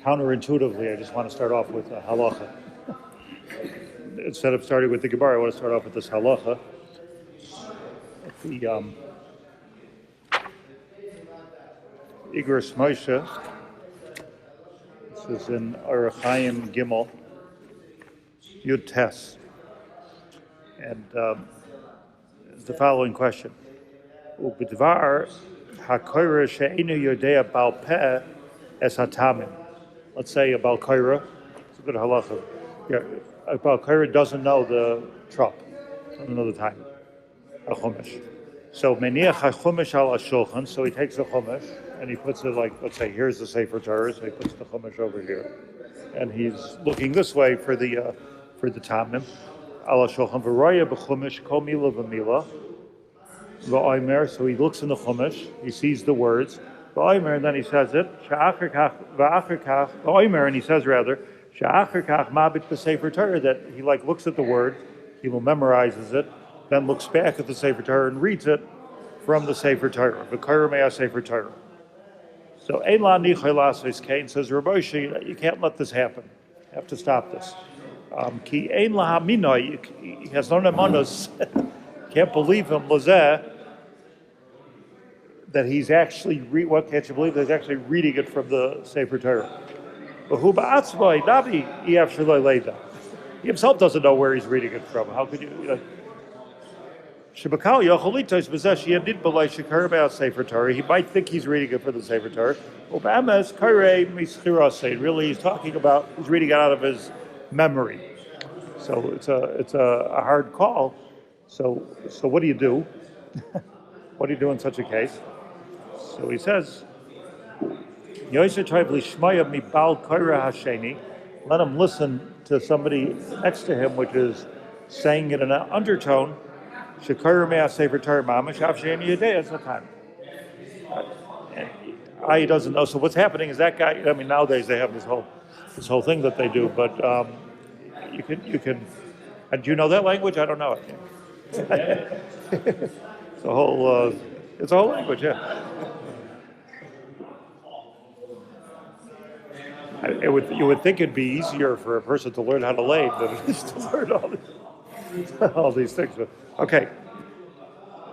counterintuitively, I just want to start off with a halacha. Instead of starting with the Gemara, I want to start off with this halacha. The Igros Moshe. This is in Arachayim Gimel Yud Tes, and it's the following question: Ubidvar hakoira she'enu yodea bal peh es hatamim. Let's say a bal koira. It's a good halacha. Yeah, a bal koira doesn't know the trop, doesn't know the time. A chumash. So meniach hachumash al ashulchan. So he takes the chumash and he puts it like, let's say, here's the Sefer Torah. So he puts the chumash over here, and he's looking this way for the tamim. Al ashulchan v'roya b'chumash kol mila v'mila v'oimer. So he looks in the chumash. He sees the words v'oimer, and then he says it. She'achar kach v'achar kach v'oimer, and he says rather she'achar kach mabit b'Sefer Torah, that he like looks at the word, he will memorizes it, then looks back at the Sefer Torah and reads it from the Sefer Torah. V'koira me'ah Sefer Torah. So ein la nichai lasos kain, says Rabbi Moshe, you can't let this happen. You have to stop this. Ki ein la haminoi, he has no nemanos. Can't believe him lazeh, that he's actually what can't you believe that he's actually reading it from the Sefer Torah? V'hu ba'atzmai navi ef shaloi leida. He himself doesn't know where he's reading it from. How could you? He might think he's reading it for the Sefer Torah. Really, he's talking about, he's reading it out of his memory. So it's a hard call. So what do you do? What do you do in such a case? So he says, let him listen to somebody next to him, which is saying it in an undertone. Shekar me'ah Sefer Torah mamash av she'en yodei es hatam. He doesn't know. So what's happening is that guy. I mean, nowadays they have this whole thing that they do. But you can. And do you know that language? I don't know it. It's a whole language. Yeah. You would think it'd be easier for a person to learn how to lay than it is to learn all these things. But, okay,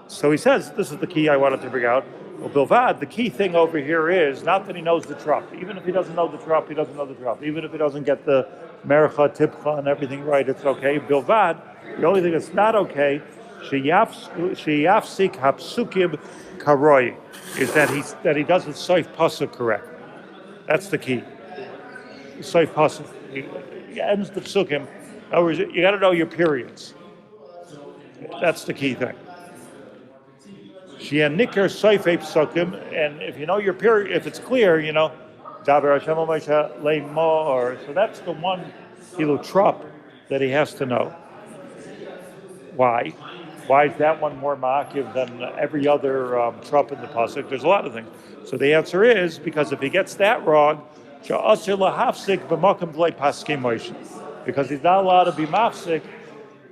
so he says, this is the key I wanted to bring out. Well, Bilvad, the key thing over here is not that he knows the trop. Even if he doesn't know the trop, he doesn't know the trop. Even if he doesn't get the mercha, tipcha, and everything right, it's okay. Bilvad, the only thing that's not okay, sheyafsik hapsukim karoi, is that he doesn't soif pasuk correct. That's the key. Soif pasuk. He ends the psukim. In other words, you got to know your periods. That's the key thing. And if you know your period, if it's clear, you know, so that's the one trop that he has to know. Why? Why is that one more ma'akiv than every other trop in the pasuk? There's a lot of things. So the answer is because if he gets that wrong, because he's not allowed to be mafsik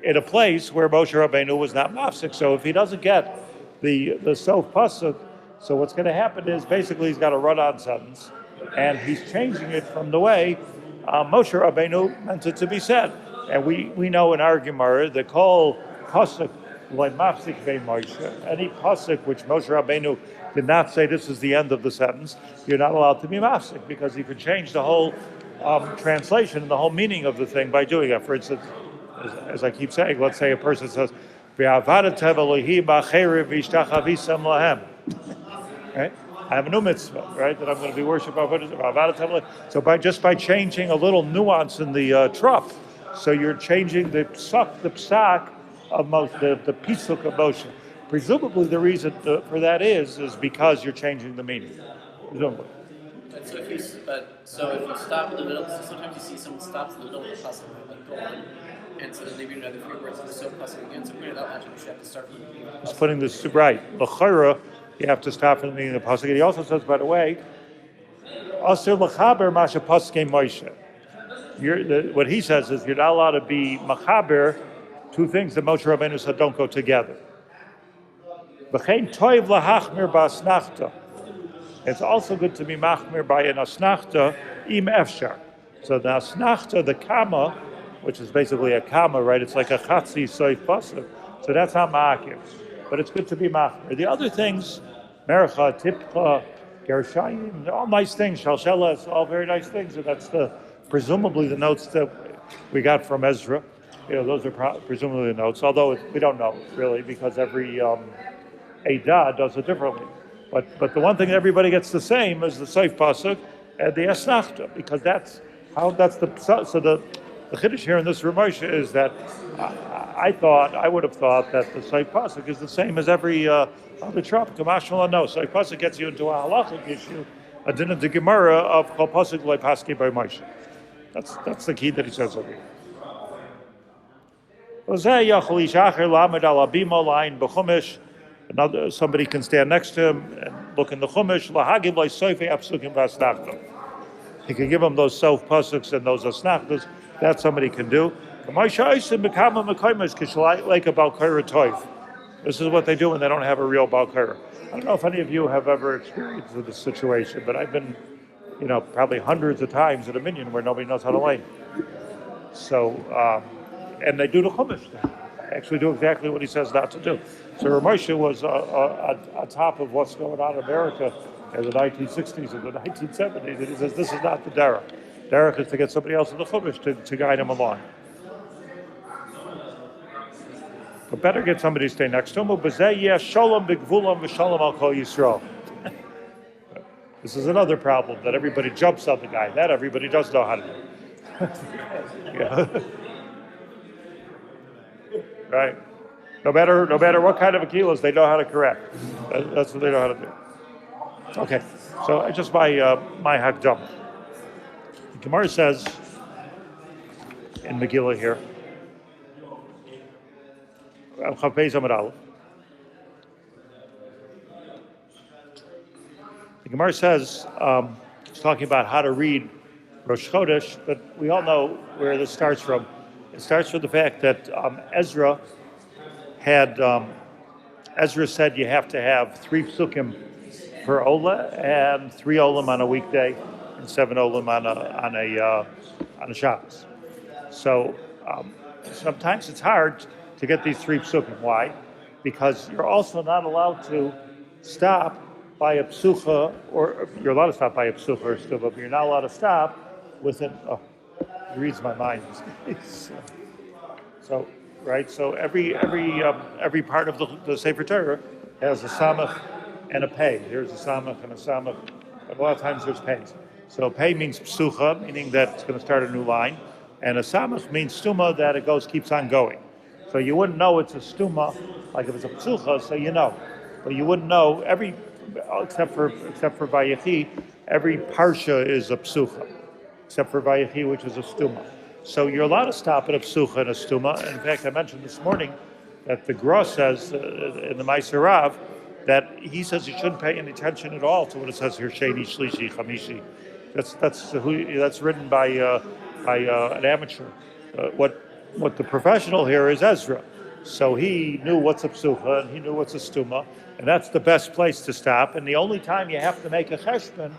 in a place where Moshe Rabbeinu was not mafsik. So if he doesn't get the self pasuk, so what's going to happen is basically he's got a run-on sentence, and he's changing it from the way Moshe Rabbeinu meant it to be said. And we know in our Gemara the kol pasuk like mafsik be Moshe. Any pasuk which Moshe Rabbeinu did not say this is the end of the sentence, you're not allowed to be mafsik, because you could change the whole translation and the whole meaning of the thing by doing that. For instance, as I keep saying, let's say a person says, right? I have a new mitzvah, right, that I'm going to be worshipping. So by changing a little nuance in the trop, so you're changing the psak of Moshe, the pisuk of Moshe. Presumably, the reason for that is because you're changing the meaning. Presumably. So if you stop in the middle, so sometimes you see someone stops in the middle of the pasuk and go on, and so then they read another few words of the so pasuk again. So without watching, you have to start from the beginning. He's putting this right. L'chayra, you have to stop from the beginning of the pasuk. And he also says, by the way, asir l'chaber masha pasukei Moshe. What he says is you're not allowed to be machaber two things that Moshe Rabbeinu said don't go together. It's also good to be machmir by an asnachta im efshar. So the asnachta, the kama, which is basically a kama, right? It's like a chatzi soif pasuk. So that's how ma'akiv. But it's good to be machmir. The other things, mercha, tipcha, gershayim, all nice things, shalshelas, all very nice things, and that's presumably the notes that we got from Ezra. Those are presumably the notes, although we don't know really, because every Eidah does it differently. But the one thing everybody gets the same is the Seif Pasuk and the Asnachta, because the Chiddush here in this Ramosha is that I would have thought that the Seif Pasuk is the same as every other trop. Kamashmalah, no. Seif Pasuk gets you into a halachic issue, a din of the Gemara of Kol Pasuk Dlei Paski by Moshe. That's the key that he says over here. Somebody can stand next to him and look in the Chumash. He can give him those self pasuks and those asnachtas. That somebody can do. This is what they do when they don't have a real balkaira. I don't know if any of you have ever experienced this situation, but I've been, probably hundreds of times at a minyan where nobody knows how to lay. So, and they do the Chumash. They actually do exactly what he says not to do. So Ramosha was on top of what's going on in America in the 1960s and the 1970s, and he says this is not the derech. Derech is to get somebody else in the Chumash to guide him along. But better get somebody to stay next to him. This is another problem, that everybody jumps on the guy. That everybody does know how to do. Right? No matter what kind of akilas, they know how to correct. That's what they know how to do. Okay, so just my hakdam. The Gemara says in Megillah here, the Gemara says, it's talking about how to read Rosh Chodesh, but we all know where this starts from. It starts with the fact that Ezra said you have to have 3 psukim per ola and 3 olam on a weekday and 7 olam on a Shabbos. So sometimes it's hard to get these 3 psukim. Why? Because you're also not allowed to stop by a psucha, or you're allowed to stop by a psucha or stuva, but you're not allowed to stop with it. Oh, he reads my mind. So, right. So every part of the Sefer Torah has a samach and a pei. There's a samach and a samach. A lot of times there's peis. So pei means psucha, meaning that it's going to start a new line, and a samach means stuma, that it keeps on going. So you wouldn't know it's a stuma, like if it's a psucha, so you know, but you wouldn't know except for Vayechi, every parsha is a psucha, except for Vayechi, which is a stuma. So you're allowed to stop at a psucha and a stuma. And in fact, I mentioned this morning that the Gra says in the Meiser Rav that he says you shouldn't pay any attention at all to what it says here, Sheni, Shlishi, Chamishi. That's written by an amateur. What the professional here is Ezra. So he knew what's a psucha and he knew what's a stuma, and that's the best place to stop. And the only time you have to make a cheshbon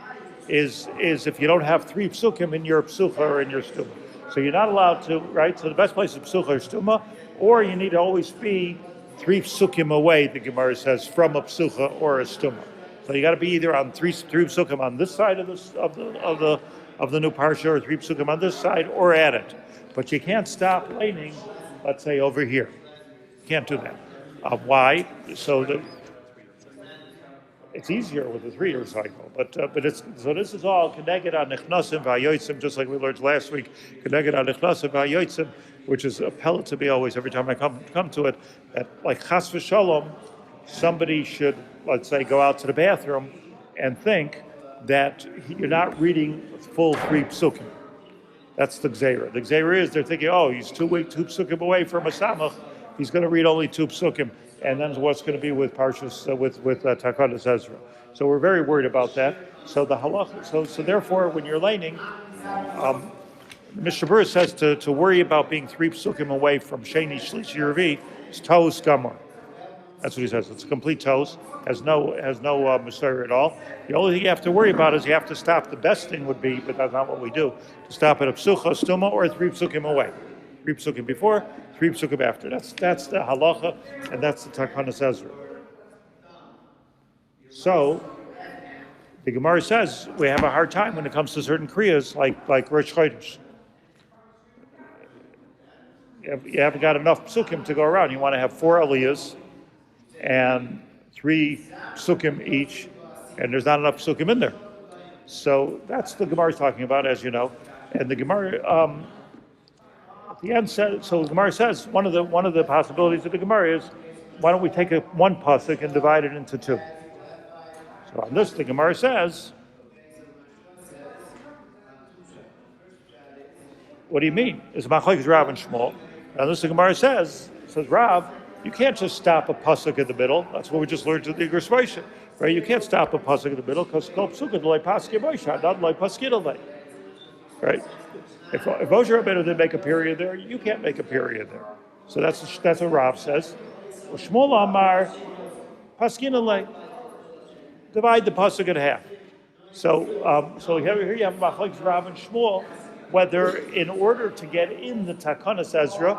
is if you don't have 3 psukim in your psucha or in your stuma. So you're not allowed to, right? So the best place is psucha or stuma, or you need to always be 3 psukim away, the Gemara says, from a psucha or a stuma. So you got to be either on 3 psukim on this side of the new parsha, or 3 psukim on this side, or at it. But you can't stop laning, let's say, over here. You can't do that. Why? It's easier with a 3-year cycle, but this is all Keneged HaNichnasim VaYotzim, just like we learned last week. Keneged HaNichnasim VaYotzim, which is a pellet to me always every time I come to it. That like Chas v'Shalom, somebody should, let's say, go out to the bathroom and think that you're not reading full 3 psukim. That's the gzeira. The gzeira is they're thinking, oh, he's 2 psukim away from a samach. He's going to read only 2 psukim. And then what's going to be with Parshas with Takadas Ezra. So we're very worried about that. So the halacha. So therefore, when you're laning, Mishnah Berurah says to worry about being 3 psukim away from Sheni Shlishi Revi is Taus Gamor. That's what he says. It's a complete toast. Has no Messiah at all. The only thing you have to worry about is you have to stop. The best thing would be, but that's not what we do, to stop at a psucha, stuma, or 3 psukim away. 3 psukim before, 3 psukim after. That's the halacha, and that's the Takanas Ezra. So the Gemara says we have a hard time when it comes to certain kriyas like Rosh Chodesh. You haven't got enough psukim to go around. You want to have 4 aliyahs and 3 psukim each, and there's not enough psukim in there. So that's the Gemara is talking about, as you know. And the Gemara at the end says, so the Gemara says one of the possibilities of the Gemara is, why don't we take one pasuk and divide it into 2? So on this, the Gemara says, what do you mean? It's machlokes Rav and Shmuel. And this, the Gemara says Rav, you can't just stop a pasuk in the middle. That's what we just learned in the Gershvation, right? You can't stop a pasuk in the middle because psuka delo psic Moshe, not delo psic lya, right? If Moshe Rabbeinu didn't make a period there, you can't make a period there. So that's what Rav says. Shmuel Amar psic lya. Divide the pasuk in half. So here you have machlokes Rav and Shmuel, whether in order to get in the Takanas Ezra,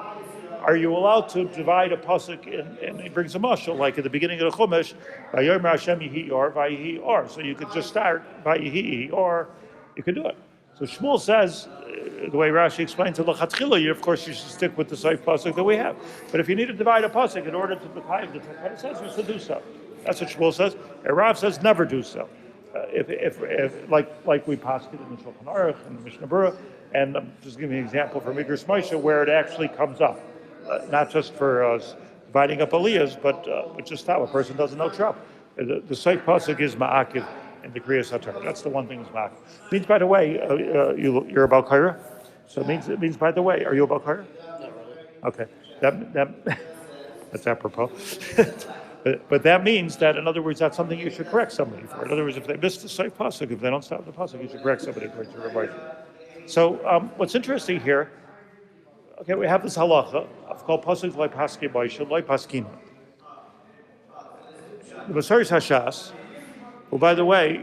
are you allowed to divide a pasuk and it brings a mashal, like at the beginning of the Chumash, Vayomer Hashem Yihi Or, Vayihi Or. So you could just start Vayihi Or, you could do it. So Shmuel says, the way Rashi explains it, L'chatchila, of course you should stick with the safe pasuk that we have. But if you need to divide a pasuk in order to divide the Takanas Ezra, so do so. That's what Shmuel says. And Rav says never do so. If like we posted in the Shulchan Aruch and the Mishnah Berurah, and I'm just giving you an example from Igros Moshe where it actually comes up, not just for dividing up aliyahs, but just how a person doesn't know trouble. The safe pasuk is ma'akiv in the Krias HaTorah. That's the one thing is ma'akiv. Means, by the way, you're a Bal Kaira? So it means, by the way, are you a Bal Kaira? Not really. Okay, that's apropos. But that means that, in other words, that's something you should correct somebody for. In other words, if they miss the safe pasuk, if they don't stop the pasuk, you should correct somebody according to Rabbi. So what's interesting here, okay, we have this halacha of called pasuk loy paski Moshe, loy paskina. The Masoris Hashas, who, by the way,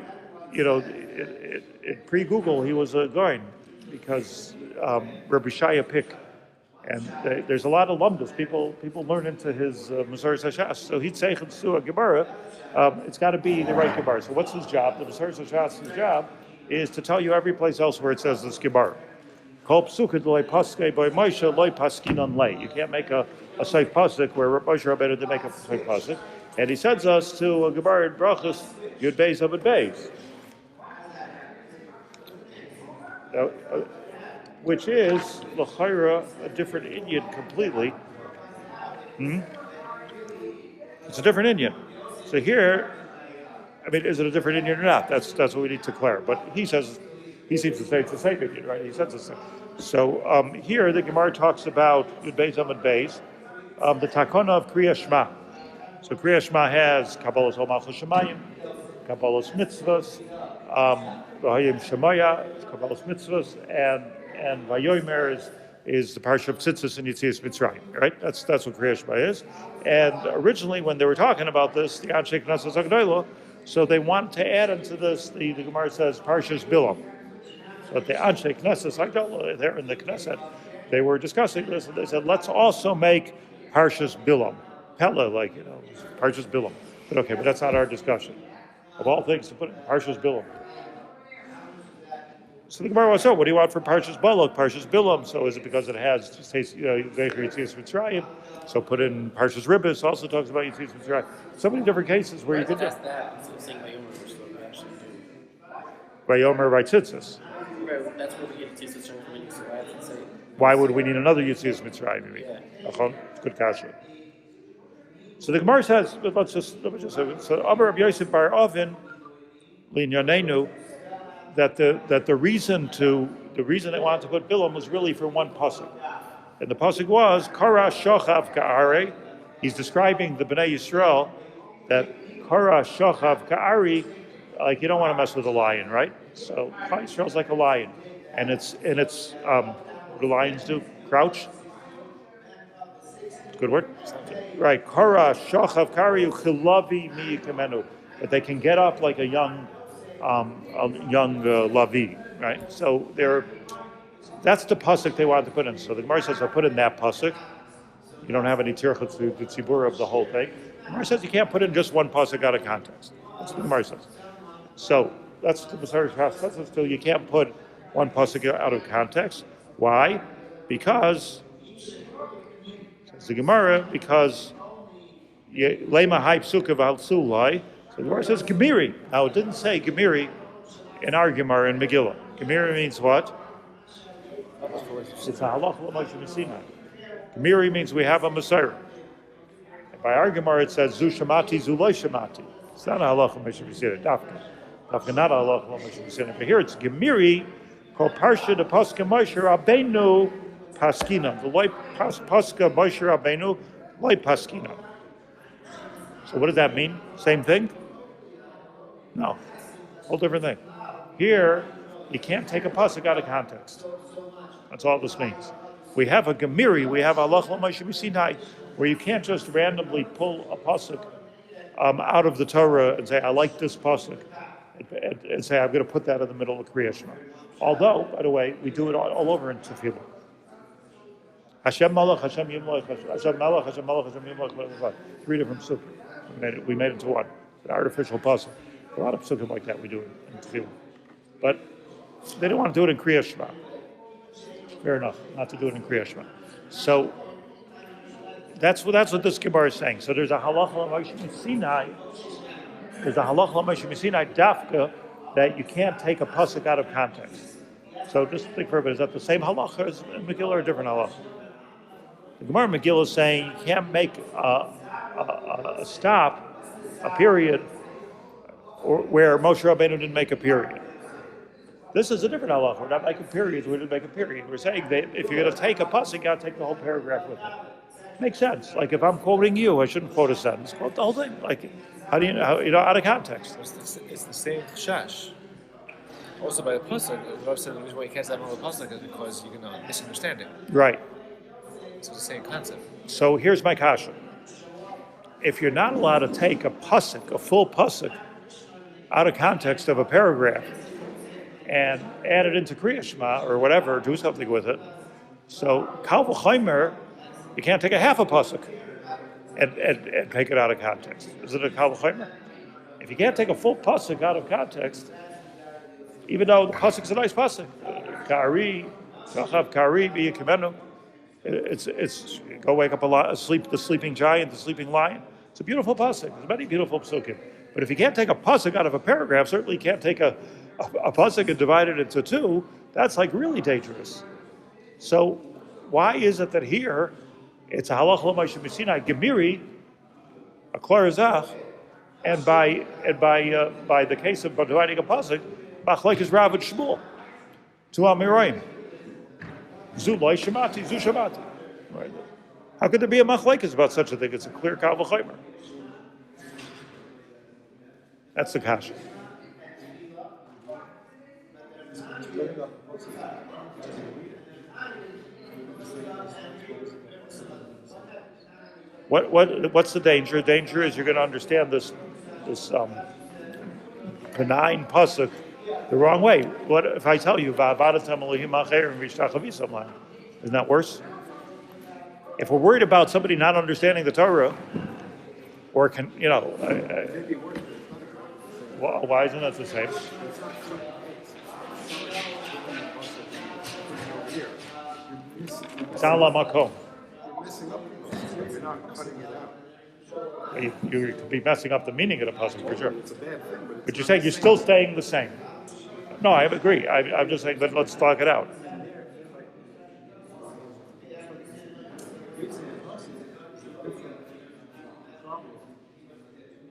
pre-Google he was a goin because Rabbi Shaya picked. And there's a lot of lumdus. People learn into his Masoris Hashas. So he'd say to a Gemara, it's got to be the right Gemara. So what's his job? The Masoris Hashas' job is to tell you every place else where it says this Gemara. Kol psuka delo psic by Moshe loy paskinon lay. You can't make a safe pasuk where Moshe Rabbeinu didn't make a safe pasuk. And he sends us to a Gemara in Brachos Yud Beis Amud Beis, which is l'chayra a different Indian completely. It's a different Indian. So here, I mean, is it a different Indian or not? That's what we need to clear. But he seems to say it's the same Indian, right? He says the same. So here the Gemara talks about Yud Beis Amud Beis, the takona of Kriya Shema. So Kriya Shema has Kabbalas Malchus Shemayim, Kabbalas Mitzvahs, V'hayim Shemaya, Kabbalas Mitzvahs, and Vayomer is the parsha of Tzitzis and Yetzias Mitzrayim, right? That's what Kriya Shema is. And originally, when they were talking about this, the Anshe Knesset Agdolah, so they wanted to add into this. The Gemara says Parshas Bilam. So the Anshe Knesset Agdolah, there in the Knesset, they were discussing this, and they said, let's also make Parshas Bilam, Pella, Parshas Bilam. But that's not our discussion. Of all things to put in Parshas Bilam. So the Gemara was, what do you want for Parshas Balak, Parshas Bilam? So is it because it has Yetzias Mitzrayim? So put in Parshas Ribbis, also talks about Yetzias Mitzrayim. So many different cases where you could do that instead of saying Vayomer, which is what we actually do. Vayomer by Tzitzis. Right, that's where we get Yetzias Mitzrayim from Yetzias, so I have to say. Why would we need another Yetzias Mitzrayim, you mean? Yeah. Good kasha. So the Gemara says, let me just say, so Amar Rabbi Yosef bar Ovin, Linyanenu, that the reason they wanted to put Bilam was really for one pasuk, and the pasuk was Kara Shochav Ka'are. He's describing the Bnei Yisrael that Kara Shochav Ka'ari, like you don't want to mess with a lion, right? So Bnei Yisrael's like a lion, and it's what do lions do? Crouch. good word. Right. Kara shachav kariu chilavi mi yikemenu. That they can get up like a young lavi. Right. So that's the pasuk they wanted to put in. So the Gemara says, I put in that pasuk. You don't have any tirchut to the tzibur of the whole thing. The Gemara says you can't put in just one pasuk out of context. That's what the Gemara says. So that's the Masarish Pasuk. So you can't put one pasuk out of context. Why? Because, says the Gemara, because lema hai psuka v'halsulai. So the Gemara says gemiri. Now it didn't say gemiri in our Gemara in Megillah. Gemiri means what? It's a halacha l'Moshe Sinai. Gemiri means we have a Messiah. By our Gemara it says zu shamati zu lo shamati. It's not a halacha l'Moshe Sinai. Dafka not a halacha l'Moshe Sinai. But here it's gemiri called parsha de paska Moshe Rabbeinu paskina. The loy paska Moshe Rabbeinu loy paskina. So what does that mean? Same thing? No, whole different thing. Here you can't take a pasuk out of context. That's all this means. We have a gemiri, we have halacha l'Moshe Sinai, where you can't just randomly pull a pasuk out of the Torah and say, I like this pasuk, and say, I'm going to put that in the middle of Krias Shema. Although, by the way, we do it all over in Tefillah. Hashem Malach, Hashem Yimlech, Hashem Malach, Hashem Malach, Hashem Yimlech, 3 different psukim. We made it into one, an artificial pasuk. A lot of psukim like that we do in Tefillah. But they don't want to do it in Krias Shema. Fair enough, not to do it in Krias Shema. So that's what this Gemara is saying. So there's a halacha l'Moshe Sinai. There's a halacha l'Moshe Sinai dafka that you can't take a pasuk out of context. So just think for a bit: is that the same halacha as in Megillah or a different halacha? The Gemara in Megillah is saying you can't make a stop, a period, or where Moshe Rabbeinu didn't make a period. This is a different halacha. We're not making periods. We didn't make a period. We're saying that if you're going to take a pasuk, you got to take the whole paragraph with it. Makes sense. Like if I'm quoting you, I shouldn't quote a sentence. Quote the whole thing. Like how do you know? Out of context. It's the same chash. Also by the pasuk, Rav said the reason why you can't say the pasuk is because you're going to misunderstand it. Right. So it's the same concept. So here's my kasha. If you're not allowed to take a pasuk, a full pasuk, out of context of a paragraph, and add it into Krias Shema or whatever, do something with it. So kal v'chomer, you can't take a half a pasuk and take it out of context. Is it a kal v'chomer? If you can't take a full pasuk out of context, even though the pasuk's a nice pasuk, kari, shachav kari b'yikemenu, it's go wake up the sleeping giant, the sleeping lion. It's a beautiful pasuk. There's many beautiful psukim. But if you can't take a pasuk out of a paragraph, certainly you can't take a pasuk and divide it into 2. That's like really dangerous. So why is it that here it's a halacha l'Moshe Sinai gemiri, a klarazach, and by the case of dividing a pasuk, machlekes Rav and Shmuel, 2 amiroim, zu lo shamati, zu shamati. Right? How could there be a machlekes about such a thing? It's a clear kal v'chomer. That's the kasha. What's the danger? Danger is you're going to understand this benign pasuk the wrong way. What if I tell you isn't that worse? If we're worried about somebody not understanding the Torah, or why isn't that the same? You could be messing up the meaning of the pasuk for sure. But you're saying you're still staying the same. No, I agree. I'm just saying, let's talk it out.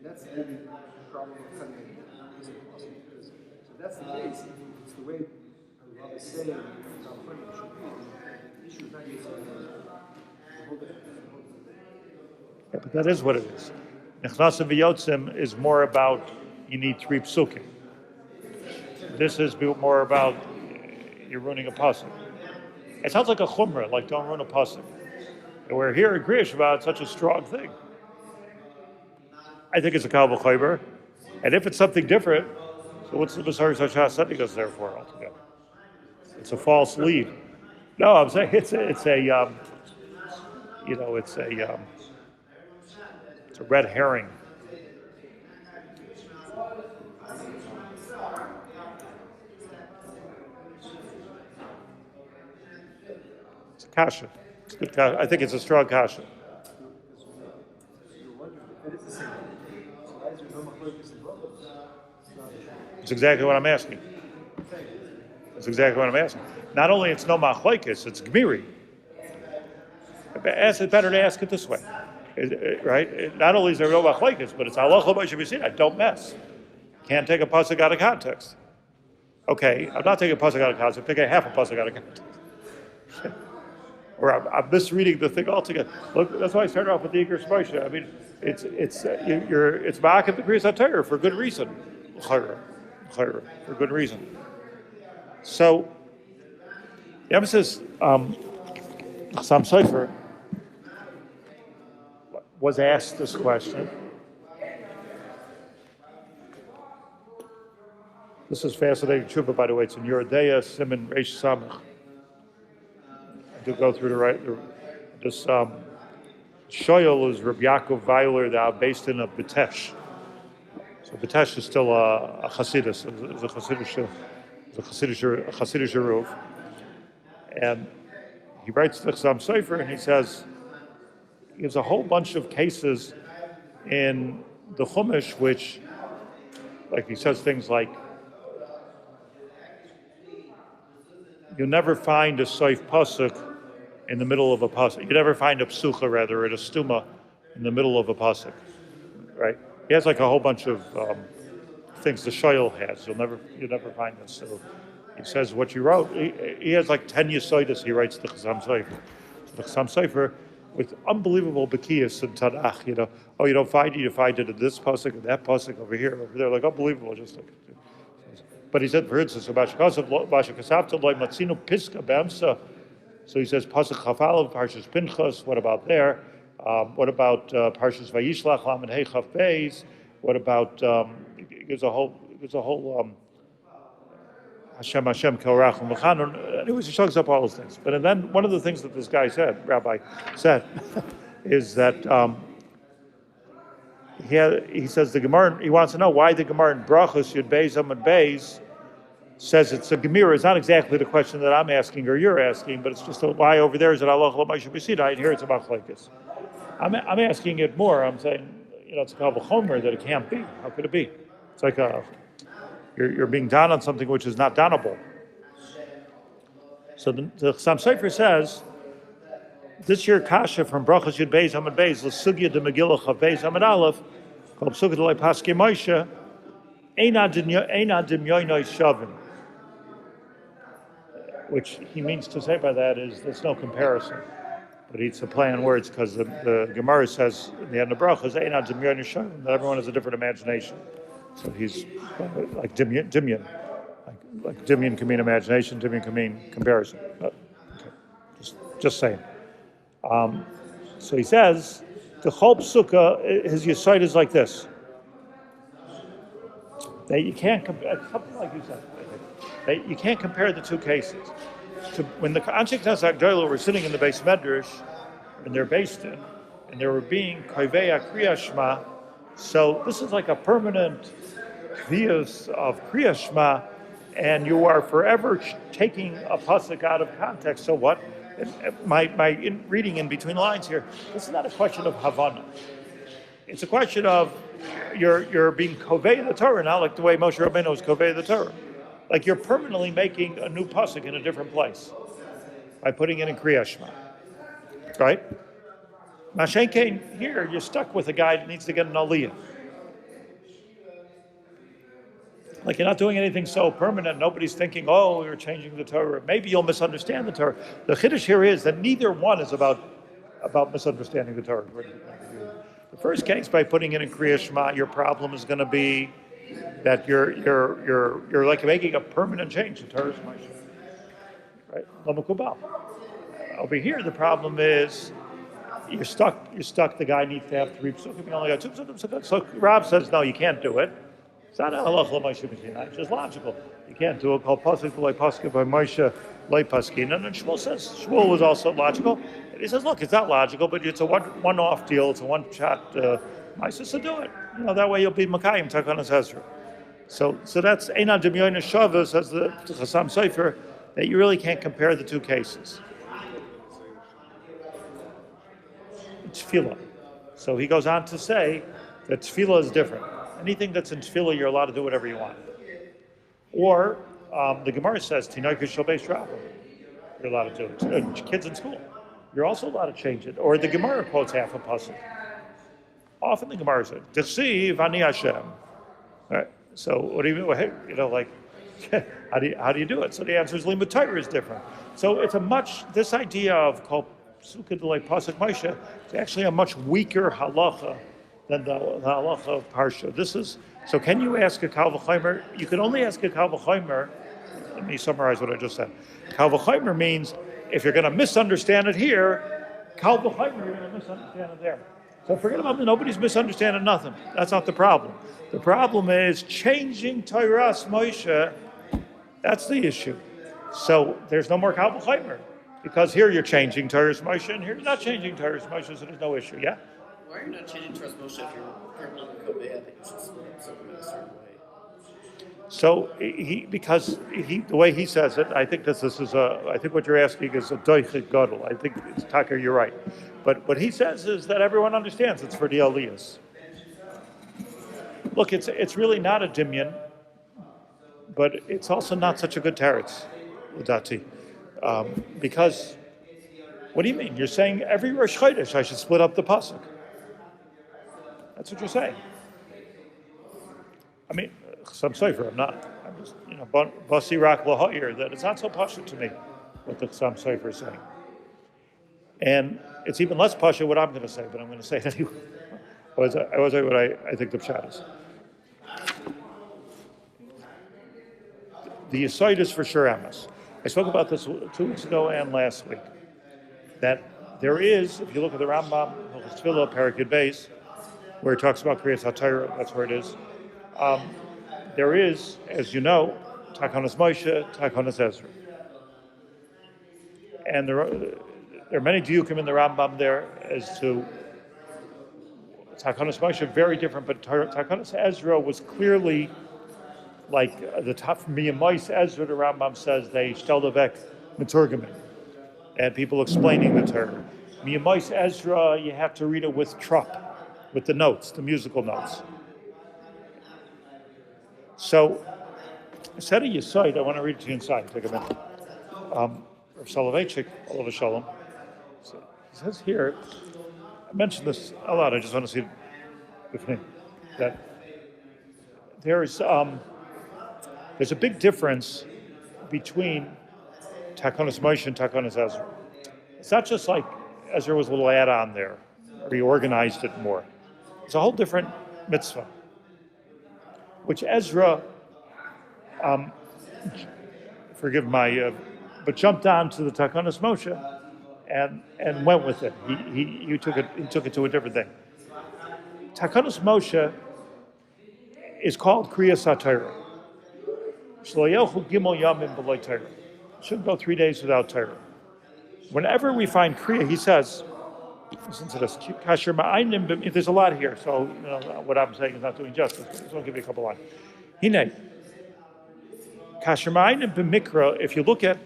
That's the problem with cutting it. So that's the case. It's the way Rabbi is saying Yeah, but that is what it is. Nechnasim v'yotzim is more about you need 3 psukim. This is more about you're ruining a pasuk. It sounds like a chumrah, like don't ruin a pasuk. And we're here in Krias Shivtei, it's such a strong thing. I think it's a Kal V'Chomer. And if it's something different, so what's the Masaris HaShas sending us there for altogether? It's a false lead. No, I'm saying it's a red herring. It's a kasha. It's a good kasha. I think it's a strong kasha. It's exactly what I'm asking. That's exactly what I'm asking. Not only it's no machlokes, it's gemiri. It's better to ask it this way, right? Not only is there no machlokes, but it's halacha b'shem. I don't mess. Can't take a pasuk out of context. Okay, I'm not taking a pasuk out of context. I'm taking half a pasuk out of context. Or I'm misreading the thing altogether. Look, that's why I started off with the Ikar Shmoisha. I mean, it's ma'akev the Krias HaTorah for good reason. For good reason. So, the emphasis, Sam Sofer was asked this question. This is fascinating tshuva, by the way. It's in Yeridea, Simon Reish Samach. I do go through this shoyel is Rabbi Yaacov Haber, the based in Bitesh. So Bitesh is still a Chassidus, it's a Chassidish Eruv. And he writes the Sam Sofer and he says, he gives a whole bunch of cases in the Chumash which, like he says things like, you never find a soif pasuk in the middle of a pasuk. You never find a psucha, rather, or a stuma in the middle of a pasuk, right? He has like a whole bunch of things the shoyel has. You'll never find this. So he says what you wrote. He has like 10 yesoidus. He writes the Chassam Sofer. So the Chassam Sofer with unbelievable bekiyas and tanach. You don't find it. You find it in this pasuk and that pasuk over here, over there. Like unbelievable. Just like. But he said, for instance, so he says pasuk chafalav parshas Pinchas. What about there? What about parshas Vayishlach Lamed Hey Chaf Beis? What about there's a whole Hashem Korach Mechanun. Anyways, he shows up all those things. But then one of the things that this guy said, Rabbi said, is that he says the Gemara. He wants to know why the Gemara in Brachos Yud Beis Amud Beis says it's a Gemara. It's not exactly the question that I'm asking or you're asking, but it's just why over there is it Allah Moshe B'Sidai, and here it's about Machlokes. I'm asking it more. I'm saying, it's a Kal V'Chomer that it can't be. How could it be? It's like you're being done on something which is not donable. So the Chassam Sofer says, this year kasha from Brachos Yud Beis Amud Beis l'sugya de Megillah Chav Beis Amud Aleph called psukah delא psic Moshe eina dimyoinoi shavim, which he means to say by that is there's no comparison, but it's a play on words because the Gemara says in the end of Brachos eina dimyoinoi shavim that everyone has a different imagination. So he's like dimyon, like dimyon can mean imagination, dimyon can mean comparison. Okay. Just saying. So he says, the whole psukkah, his yisoid is like this. That you can't compare, something like you said, that you can't compare the two cases. When the Anshe Knesset Agdolah were sitting in the Beis Medrash, and they're based in, and they were being Koivei Krias Shema, so this is like a permanent vias of Krias Shema, and you are forever taking a pasuk out of context. So what? My reading in between lines here, this is not a question of Havana. It's a question of you're being kovei the Torah now, like the way Moshe Rabbeinu was kovei the Torah. Like you're permanently making a new pasuk in a different place by putting it in Krias Shema. Right? Mashenkein, here you're stuck with a guy that needs to get an aliyah. Like you're not doing anything so permanent. Nobody's thinking, oh, you're changing the Torah. Maybe you'll misunderstand the Torah. The chiddush here is that neither one is about misunderstanding the Torah. The first case, by putting it in Krias Shema, your problem is going to be that you're like making a permanent change. The Torah is right? Lo mekubal. Over here, the problem is you're stuck, the guy needs to have 3 psukim, you only got 2 psukim. So Rav says, no, you can't do it. It's not a halacha l'Moshe Mishina, it's just logical. You can't do it, called Pasuk Lei Pasuk by Moshe Lei Paskin. And then Shmuel says, Shmuel was also logical. And he says, look, it's not logical, but it's a one-off deal, it's a one-shot Moshe, so do it. That way you'll be Makayim, Takanas Ezra. So that's Einan Demyoyin Shavah, says the Chassam Sofer, that you really can't compare the 2 cases. Tefillah. So he goes on to say that tefillah is different. Anything that's in tefillah, you're allowed to do whatever you want. Or the Gemara says, Tinoika shel beis rabba. You're allowed to do it. Kids in school, you're also allowed to change it. Or the Gemara quotes half a pasuk. Often the Gemara says, Deceive ani Hashem. Right? So what do you mean? How do you do it? So the answer is Limud Torah is different. So it's this idea of called Psuka Delay Pasuk Moshe is actually a much weaker halacha than the halacha of Parsha. So can you ask a Kal V'chomer? You can only ask a Kal V'chomer. Let me summarize what I just said. Kal V'chomer means if you're going to misunderstand it here, Kal V'chomer, you're going to misunderstand it there. So forget about nobody's misunderstanding nothing. That's not the problem. The problem is changing Torah's Moshe. That's the issue. So there's no more Kal V'chomer. Because here you're changing Torah's Moshe, and here you're not changing Torah's Moshe, so there's no issue, yeah? Why are you not changing Torah's Moshe if you're currently in Kobe? I think you should split something in a certain way. So the way he says it, I think I think what you're asking is a doichet gadol. I think it's Tucker, you're right. But what he says is that everyone understands it's for the aliyahs. Look, it's really not a dimyan, but it's also not such a good teretz, Udati. Because, what do you mean? You're saying every Rosh Chodesh I should split up the pasuk. That's what you're saying. I mean, some Sofer, I'm not. I'm just, Basi Rak Lahayir, that it's not so pashut to me what the Chassam Sofer is saying. And it's even less pashut what I'm going to say, but I'm going to say it anyway. I was saying what I think the pshat is. The Yesod is for sure Amos. I spoke about this 2 weeks ago and last week, that there is, if you look at the Rambam, Tefillah, Parakid Beis, where it talks about Kriyas HaTorah, that's where it is. There is, as you know, Takanas Moshe, Takanas Ezra. And there are many diukim in the Rambam there as to Takanas Moshe, very different, but Takanas Ezra was clearly like the top from Miyamais Ezra, the Rambam says they shteldavek meturgamin, and people explaining the Torah. Miyamais Ezra, you have to read it with trup, with the notes, the musical notes. So, instead of Yesod, I want to read it to you inside. Take a minute. Rav Soloveitchik, Olav Shalom, he says here, I mentioned this a lot, I just want to see it with me, that there's a big difference between Takanas Moshe and Takanas Ezra. It's not just like Ezra was a little add-on there, reorganized it more. It's a whole different mitzvah, which Ezra, forgive my, but jumped on to the Takanas Moshe and went with it. He took it to a different thing. Takanas Moshe is called Kriyas HaTorah. Shouldn't go 3 days without Torah. Whenever we find Kriya, he says, listen to this, there's a lot here, so what I'm saying is not doing justice. I just want to give you a couple lines. Hine, if you look at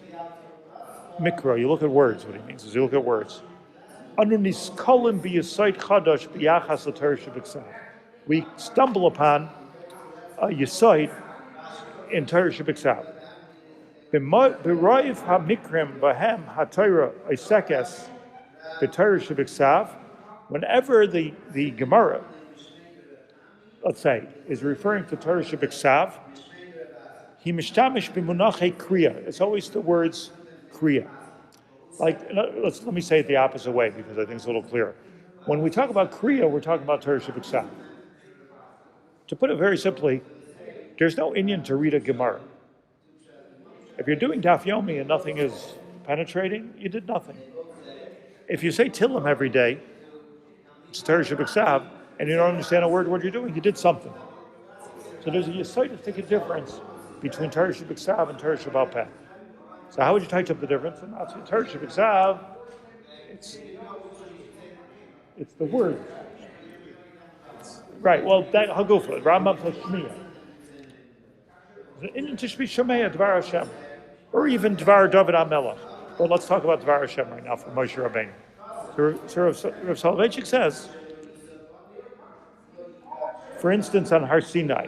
mikra, you look at words, what he means is you look at words. We stumble upon a Yesod in Torah Shebiksav. B'roiv hamikrim b'hem haTorah osekes b'Torah Shebiksav. Whenever the Gemara, let's say, is referring to Torah Shebiksav, he mishtamish b'munachei kriya. It's always the words kriya. Like, let me say it the opposite way because I think it's a little clearer. When we talk about kriya, we're talking about Torah Shebiksav. To put it very simply, there's no inyan to read a Gemara. If you're doing Daf Yomi and nothing is penetrating, you did nothing. If you say Tillim every day, it's Torah Shabbat and you don't understand a word what you're doing, you did something. So there's a yesodic difference between Torah Shabbat and Torah Shabbat Peh. So how would you touch up the difference? And that's Torah Shabbat, it's the word. Right, well, that I'll go for it. Ramat Bet Shemesh. In Tishbi Shemaya, Dvar Hashem. Or even Dvar David HaMelech. Well, let's talk about Dvar Hashem right now from Moshe Rabbeinu. So Rav Soloveitchik says, for instance, on Har Sinai,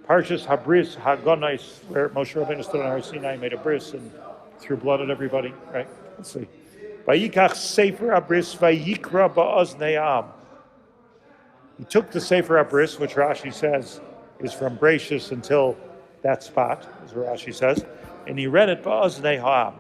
Parshas Habris Hagonais, where Moshe Rabbeinu stood on Har Sinai, made a bris and threw blood at everybody, right? Let's see. Vayikach Sefer Habris Vayikra Ba'oznei Am. He took the Sefer HaBris, which Rashi says is from Bereshis until that spot, as Rashi says, and he read it Ba'oznei Ha'am.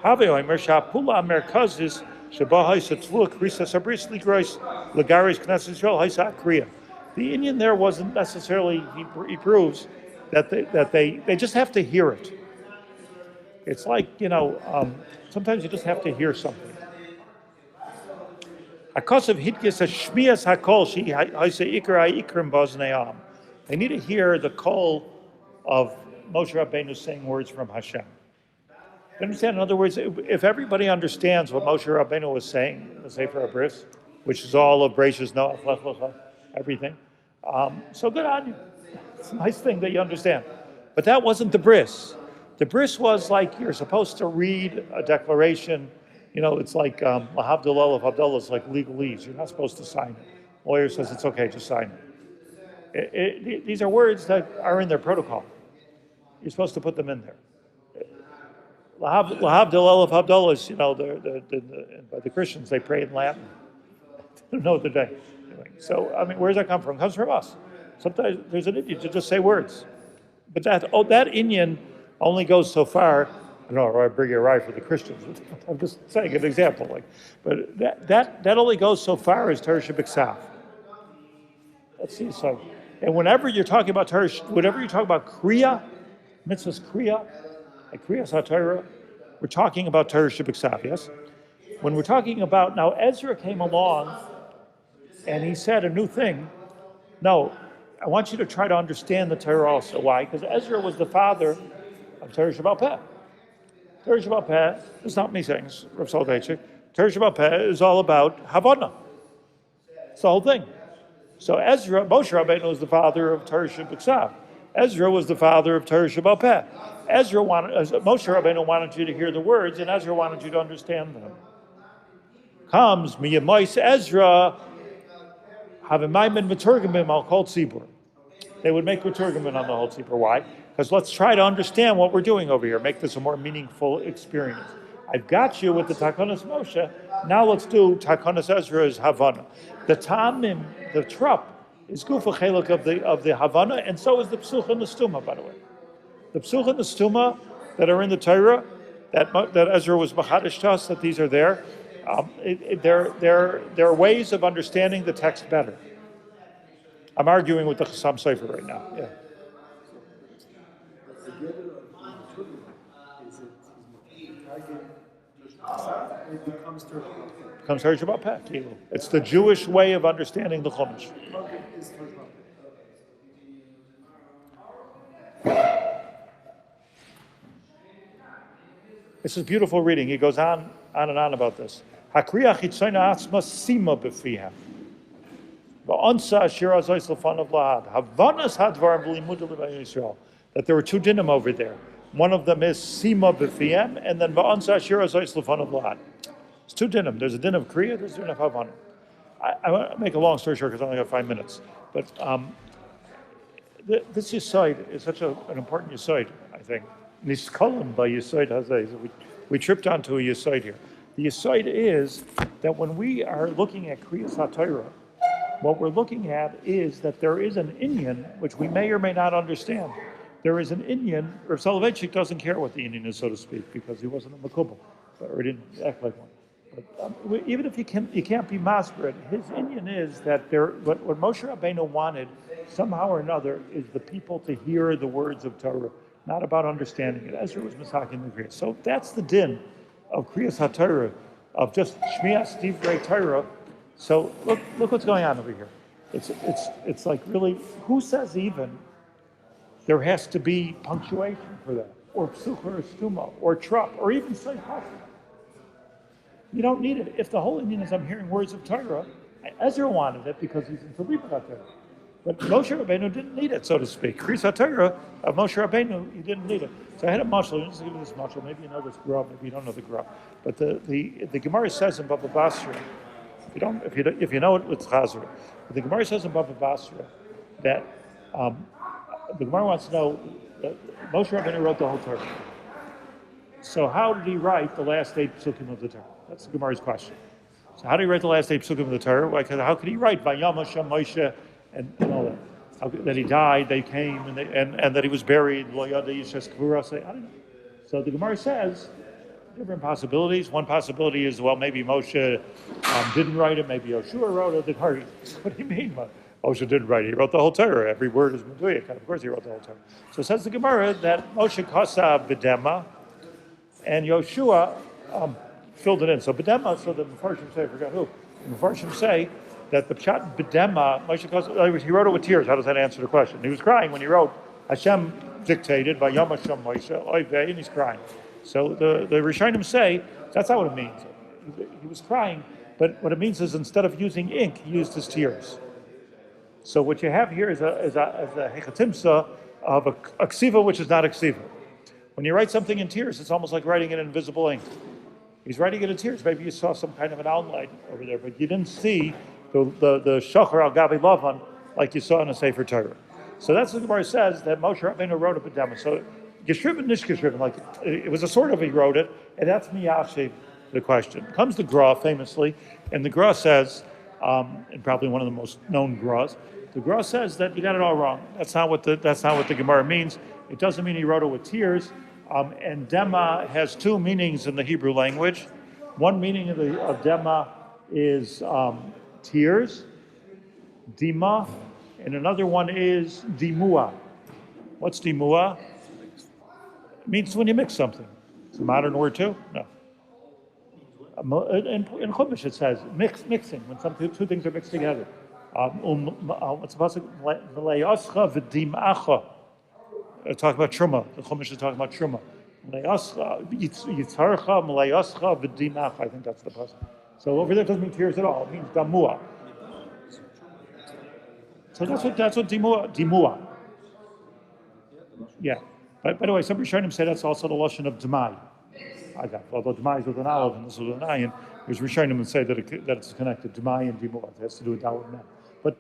Haveoimer Sha'pula Merkazis Sheba Haisa Tvua Krisas HaBris Ligrois Lagaris Knesset Yisrael Haisa Kriya. The Indian there wasn't necessarily, he proves, that they just have to hear it. It's like, sometimes you just have to hear something. They need to hear the call of Moshe Rabbeinu saying words from Hashem. You understand? In other words, if everybody understands what Moshe Rabbeinu was saying in the Sefer HaBris, which is all of Bereshis, Noach, everything, so good on you. It's a nice thing that you understand. But that wasn't the bris. The bris was like you're supposed to read a declaration. It's like Lahavdallah of Havdalah is like legalese. You're not supposed to sign it. Lawyer says it's okay, just sign it. These are words that are in their protocol. You're supposed to put them in there. Lahavdallah of Havdalah is, by the Christians, they pray in Latin. They don't know what they're doing. So, where does that come from? It comes from us. Sometimes there's an Indian to just say words. But that Indian only goes so far. I don't know, I bring you a ride for the Christians. I'm just saying an example. But that only goes so far as Torah Shabbat. That's the aside. And whenever you're talking about Torah, whenever you talk about Kriya, mitzvahs Kriya, like Krias HaTorah, we're talking about Torah Shabbat, yes? When we're talking about, now Ezra came along and he said a new thing. No, I want you to try to understand the Torah also. Why? Because Ezra was the father of Torah Shabbat Peh. Torah Shabbat Peh, it's not me saying, it's Rav Soloveitchik. Torah Shabbat Peh is all about Havana. It's the whole thing. So Moshe Rabbeinu was the father of Torah Shabbat. Ezra was the father of Torah Shabbat Peh. Moshe Rabbeinu wanted you to hear the words, and Ezra wanted you to understand them. Comes Miyamais Ezra, Havimaimin Maturgamim al Kol Tzibur. They would make Maturgamim on the whole Tzibur. Why? Because let's try to understand what we're doing over here, make this a more meaningful experience. I've got you with the Takonos Moshe, now let's do Takonos Ezra's Havana. The Tamim, the Trup, is Gufa Chelak of the Havana, and so is the Psuch and the Stuma, by the way. The Psuch and the Stuma that are in the Torah, that Ezra was Machadish to us, that these are there, they're ways of understanding the text better. I'm arguing with the Chassam Sofer right now, yeah. It becomes Torah Shabbat Peh. It's the Jewish way of understanding the Chumash. This is beautiful reading. He goes on and on about this. Hakriya chitzayna atzma sima b'fiha. Va'onsa ashira zois l'fanav lahad. Havanas hadvarim v'limudu l'vayim Yisrael. That there were two dinim over there. One of them is sima b'fihem, and then va'onsa ashira zois l'fanav lahad. It's two dinim. There's a din of Kriya, there's a din of Havana. I want to make a long story short because I only got 5 minutes. But this Yisoid is such an important Yisoid, I think. Niskolim by Yisoid Hazeh. We tripped onto a Yisoid here. The Yisoid is that when we are looking at Kriyas HaTorah, what we're looking at is that there is an Indian, which we may or may not understand. There is an Indian, Rav Soloveitchik doesn't care what the Indian is, so to speak, because he wasn't a Makubal, or he didn't act like one. But even if you can't be masquerade, his Indian is that what Moshe Rabbeinu wanted, somehow or another, is the people to hear the words of Torah, not about understanding it. Ezra was Masakin the Kriya. So that's the din of Kriyas HaTorah, of just Shmias Divrei Torah, So look what's going on over here. It's like really, who says even there has to be punctuation for that, or psucha or stuma, or trup, or even saychach? You don't need it. If the whole Indian is I'm hearing words of Torah, Ezra wanted it because he's in Torah. But Moshe Rabbeinu didn't need it, so to speak. Krias HaTorah of Moshe Rabbeinu, he didn't need it. So I had a mashal. Just give you this mashal. Maybe you know this gra, maybe you don't know the gra. But the Gemara says in Baba Basra, if you know it, it's Chazra. But the Gemara says in Baba Basra that the Gemara wants to know that Moshe Rabbeinu wrote the whole Torah. So how did he write the last 8 psukim of the Torah? That's the Gemara's question. So how did he write the last 8 psukim of the Torah? How could he write Vayama Shem Moshe and all that? That he died, they came, and that he was buried. I don't know. So the Gemara says different possibilities. One possibility is, well, maybe Moshe didn't write it. Maybe Yoshua wrote it. What do you mean? Moshe didn't write it. He wrote the whole Torah. Every word is meduyik. Of course, he wrote the whole Torah. So says the Gemara that Moshe kosa b'dema, and Yoshua filled it in. So b'dema. So the Mepharshim say, I forgot who. The Mepharshim say that the pshat b'dema, Moshe kosa, he wrote it with tears. How does that answer the question? He was crying when he wrote. Hashem dictated by Yom Hashem Moshe, Oivei, and he's crying. So the Rishonim say that's not what it means. He was crying, but what it means is instead of using ink, he used his tears. So what you have here is a hechatimsa of a ksiva which is not a ksiva. When you write something in tears, it's almost like writing it in invisible ink. He's writing it in tears. Maybe you saw some kind of an outline over there, but you didn't see the shachar al gavi lavan like you saw in a Sefer Torah. So that's what the Gemara says, that Moshe Rabbeinu wrote a b'dema. So Yeshriven, Nish Yeshriven, like it was a sort of he wrote it, and that's miyashiv the question. Comes the Gra famously, and the Gra says, and probably one of the most known Gras, the Gra says that you got it all wrong. That's not what the Gemara means. It doesn't mean he wrote it with tears. And dema has 2 meanings in the Hebrew language. One meaning of dema is tears, dima, and another one is dimua. What's dimua? It means when you mix something. It's a modern word too? No. In Chumash it says mixing, when two things are mixed together. What's the pasuk? Melayoscha v'dimacha. Talk about truma. The Chumash is talking about truma. Yitzharcha melayoscha v'dimacha. I think that's the pasuk. So over there it doesn't mean tears at all. It means damua. So that's what dimua. Yeah. By the way, some Rishonim say that's also the lashon of Demai. Although Demai is with an olive and this is with an ayin, there's Rishonim that say that it's connected. Demai and Dimua. It has to do with Dawud and that. But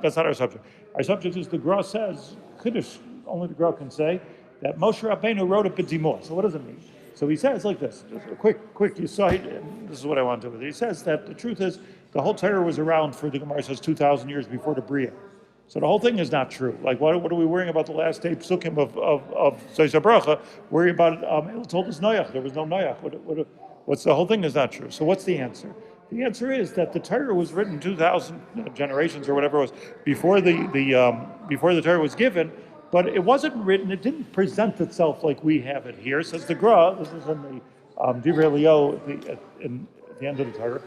that's not our subject. Our subject is the Gra says, Kiddush, only the Gra can say, that Moshe Rabbeinu wrote it b'dimua. So what does it mean? So he says like this, just a quick aside, and this is what I want to do with it. He says that the truth is, the whole Torah was around for, the Gemara says, 2,000 years before the Bria. So the whole thing is not true. Like, what are we worrying about the last 8 psukim of Zayis HaBracha? Worry about it told us Noach. There was no Noach. What's the whole thing is not true. So what's the answer? The answer is that the Torah was written 2,000 generations or whatever it was before the Torah was given, but it wasn't written. It didn't present itself like we have it here. Says the Gra. This is in the Divrei Eliyahu at the end of the Torah.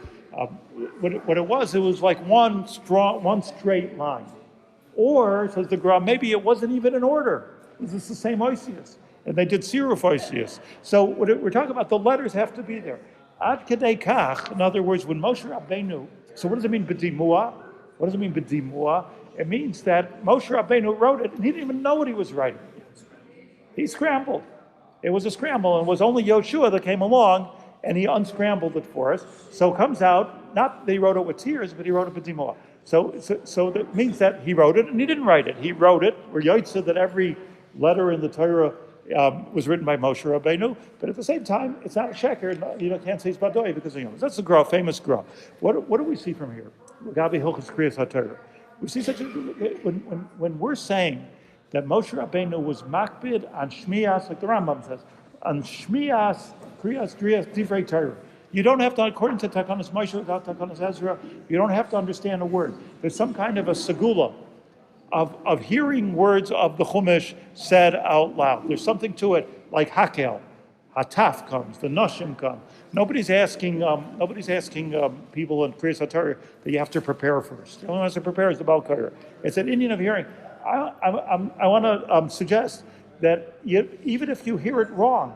What it was like one straight line. Or, says the Gra, maybe it wasn't even in order. It was the same Oisius. And they did Siruf Oisius. So we're talking about, the letters have to be there. Ad Kedei Kach, in other words, when Moshe Rabbeinu, so what does it mean, B'dimua? What does it mean, B'dimua? It means that Moshe Rabbeinu wrote it, and he didn't even know what he was writing. He scrambled. It was a scramble, and it was only Yoshua that came along, and he unscrambled it for us. So it comes out, not that he wrote it with tears, but he wrote it B'dimua. So that means that he wrote it, and he didn't write it. He wrote it. We're Yotzah that every letter in the Torah was written by Moshe Rabbeinu, but at the same time, it's not a sheker. You can't say it's Badoy because of Yom. That's the Gra, famous Gra. What do we see from here? Halachos of Krias HaTorah. We see when we're saying that Moshe Rabbeinu was makbid on Shmias, like the Rambam says, on Shmias, Krias, Divrei Torah. You don't have to, according to Takanas Moshe, without Takanas Ezra, you don't have to understand a word. There's some kind of a segula of hearing words of the Chumash said out loud. There's something to it, like Hakel. Hataf comes, the Noshim come. Nobody's asking people in Krias HaTorah that you have to prepare first. The only one who has to prepare is the Baal Korah. It's an Indian of hearing. I want to suggest that even if you hear it wrong,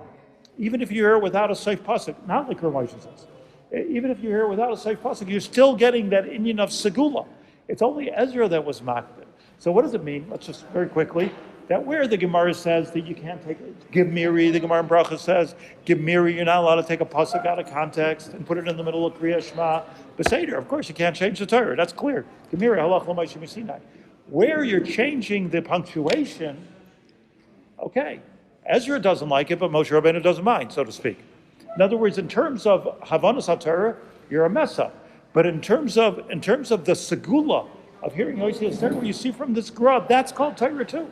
even if you hear it without a safe pasuk, not like Rav Moshe says, even if you hear it without a safe pasuk, you're still getting that Indian of Segula. It's only Ezra that was makbid. So what does it mean? Let's just very quickly. That where the Gemara says that you can't take Gimiri, the Gemara in Bracha says, Gimiri, you're not allowed to take a pasuk out of context and put it in the middle of Kriya Shema. Beseder, of course, you can't change the Torah. That's clear. Gimiri, Halacha Moshe Sinai. Where you're changing the punctuation, okay, Ezra doesn't like it, but Moshe Rabbeinu doesn't mind, so to speak. In other words, in terms of Havanas HaTorah, you're a mess up. But in terms of the Segula of hearing Yosef Torah, where you see from this Gra, that's called Torah too.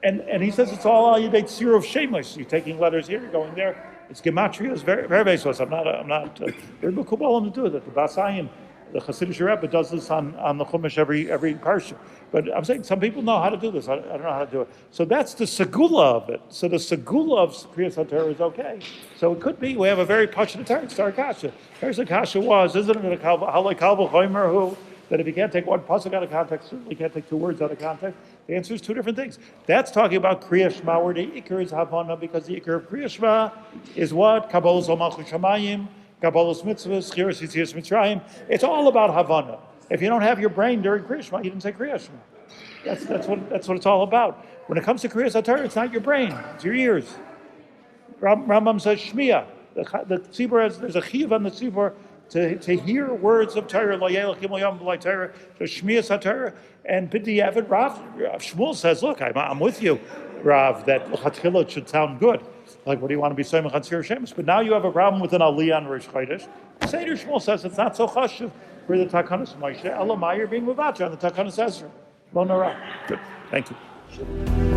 And he says it's all al yedei tzir of shemesh. You're taking letters here, you're going there. It's gematria. It's very very baseless. I'm not. Very kubalim to do it. The Basayim, the Hasidic Rebbe does this on the Chumash every parsha. But I'm saying some people know how to do this. I don't know how to do it. So that's the segula of it. So the segula of Krias HaTorah is okay. So it could be we have a very passionate Torah. It's our kasha. There's a kasha was, isn't it? A halay kalva chomer who. That if you can't take one pasuk out of context, certainly can't take two words out of context. The answer is two different things. That's talking about Kriya Shema, where the Iker is Havana, because the Iker of Kriya Shema is what? Kabbalah Zolmalchus Shamayim, Kabbalah Mitzvahs, Chiras Yitzias Mitzrayim. It's all about Havana. If you don't have your brain during Kriya Shema, you didn't say Kriya Shema. That's what it's all about. When it comes to Kriya HaTorah, it's not your brain, it's your ears. Rambam says Shmiya. The tzibur there's a chiv on the tzibur to hear words of Torah, Lo Yelachim Lo Yom B'lai Torah, to Shmiyas HaTorah, and B'diavad Rav Shmuel says, look, I'm with you, Rav, that L'chatchila should sound good. Like, what do you want to be saying on Tzir Shemus? But now you have a problem with an Aliyah on Rosh Chodesh. Seder Shmuel says it's not so chashuv for the Takanas Moshe, Elamai, you're being muvacha on the Takanas Ezra. Lo Nara. Good. Thank you.